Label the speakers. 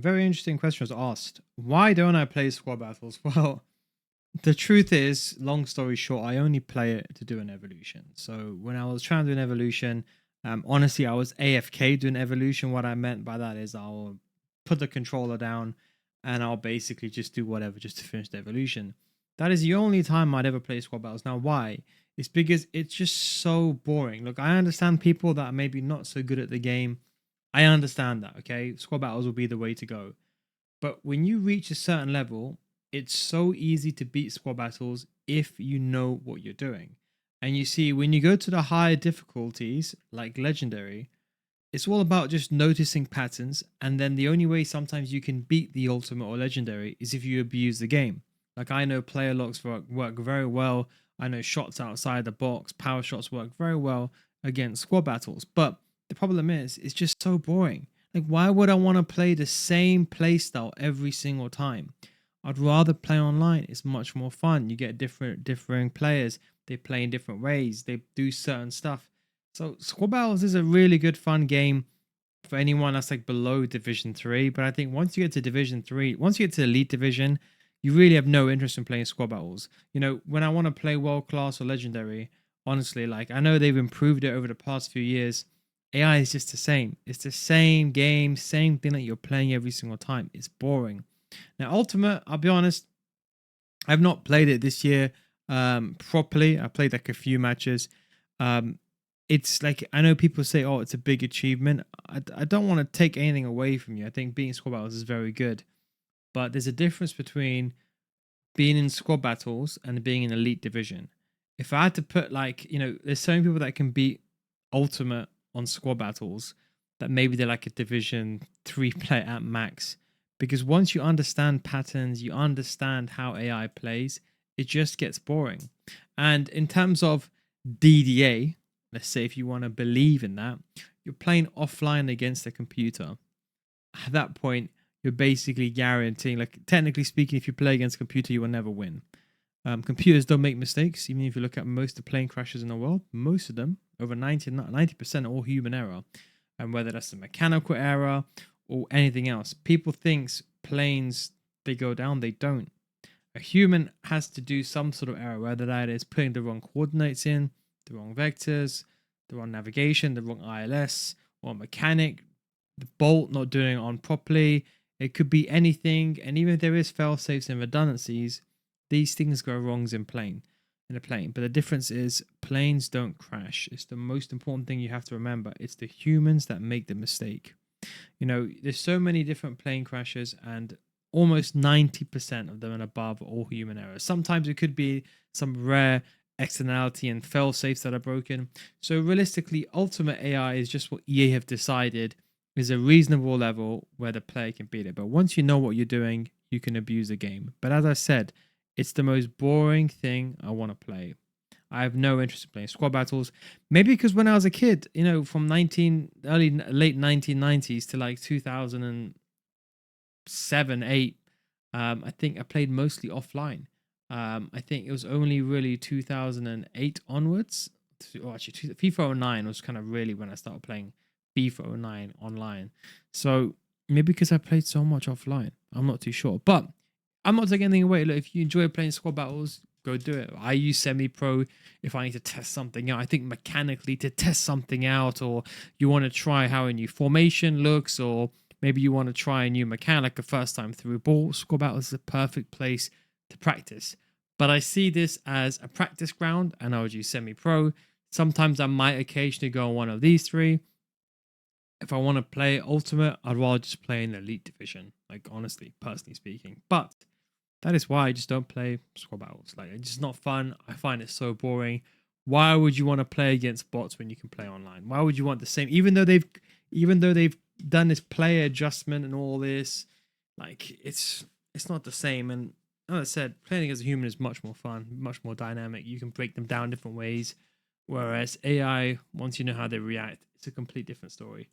Speaker 1: Very interesting question was asked. Why don't I play squad battles? Well, the truth is, long story short, I only play it to do an evolution. So when I was trying to do an evolution, honestly, I was AFK doing evolution. What I meant by that is I'll put the controller down and I'll basically just do whatever just to finish the evolution. That is the only time I'd ever play squad battles. Now, why? It's because it's just so boring. Look, I understand people that are maybe not so good at the game. I understand that, okay? Squad battles will be the way to go. But when you reach a certain level, it's so easy to beat squad battles if you know what you're doing. And you see, when you go to the higher difficulties, like legendary, it's all about just noticing patterns. And then the only way sometimes you can beat the ultimate or legendary is if you abuse the game. Like I know player locks work very well. I know shots outside the box, power shots work very well against squad battles. But the problem is, it's just so boring. Like, why would I want to play the same playstyle every single time? I'd rather play online. It's much more fun. You get differing players. They play in different ways. They do certain stuff. So Squad Battles is a really good fun game for anyone that's like below Division 3. But I think once you get to Division 3, once you get to Elite Division, you really have no interest in playing Squad Battles. You know, when I want to play World Class or Legendary, honestly, like I know they've improved it over the past few years. AI is just the same. It's the same game, same thing that you're playing every single time. It's boring. Now, Ultimate, I'll be honest, I've not played it this year properly. I played like a few matches. It's like, I know people say, oh, it's a big achievement. I don't want to take anything away from you. I think being squad battles is very good. But there's a difference between being in squad battles and being in elite division. If I had to put like, there's so many people that can beat Ultimate on squad battles that maybe they're like a division 3 player at max, because once you understand patterns, you understand how AI plays, it just gets boring. And in terms of DDA, let's say if you want to believe in that, you're playing offline against a computer. At that point, you're basically guaranteeing, like technically speaking, if you play against a computer, you will never win. Computers don't make mistakes. Even if you look at most of the plane crashes in the world, most of them, over 90% are all human error. And whether that's a mechanical error or anything else, people think planes, they go down, they don't. A human has to do some sort of error, whether that is putting the wrong coordinates in, the wrong vectors, the wrong navigation, the wrong ILS, or a mechanic, the bolt not doing it on properly. It could be anything. And even if there is fail safes and redundancies, these things go wrongs in a plane. But the difference is planes don't crash. It's the most important thing you have to remember. It's the humans that make the mistake. There's so many different plane crashes, and almost 90% of them and above are all human errors. Sometimes it could be some rare externality and fail safes that are broken. So realistically, ultimate AI is just what EA have decided is a reasonable level where the player can beat it. But once you know what you're doing, you can abuse the game. But as I said, it's the most boring thing I want to play. I have no interest in playing squad battles. Maybe because when I was a kid, from late 1990s to like 2007, 8, I think I played mostly offline. I think it was only really 2008 onwards. Actually, FIFA 09 was kind of really when I started playing FIFA 09 online. So maybe because I played so much offline, I'm not too sure. But I'm not taking anything away. Look, if you enjoy playing squad battles, go do it. I use semi-pro if I need to test something out. I think mechanically to test something out, or you want to try how a new formation looks, or maybe you want to try a new mechanic a first time through ball. Squad battles is a perfect place to practice. But I see this as a practice ground, and I would use semi-pro. Sometimes I might occasionally go on one of these three. If I want to play ultimate, I'd rather just play in the elite division. Like honestly, personally speaking. But that is why I just don't play squad battles. Like it's just not fun. I find it so boring. Why would you want to play against bots when you can play online? Why would you want the same? Even though they've done this player adjustment and all this, like it's not the same. And as I said, playing as a human is much more fun, much more dynamic. You can break them down different ways. Whereas AI, once you know how they react, it's a complete different story.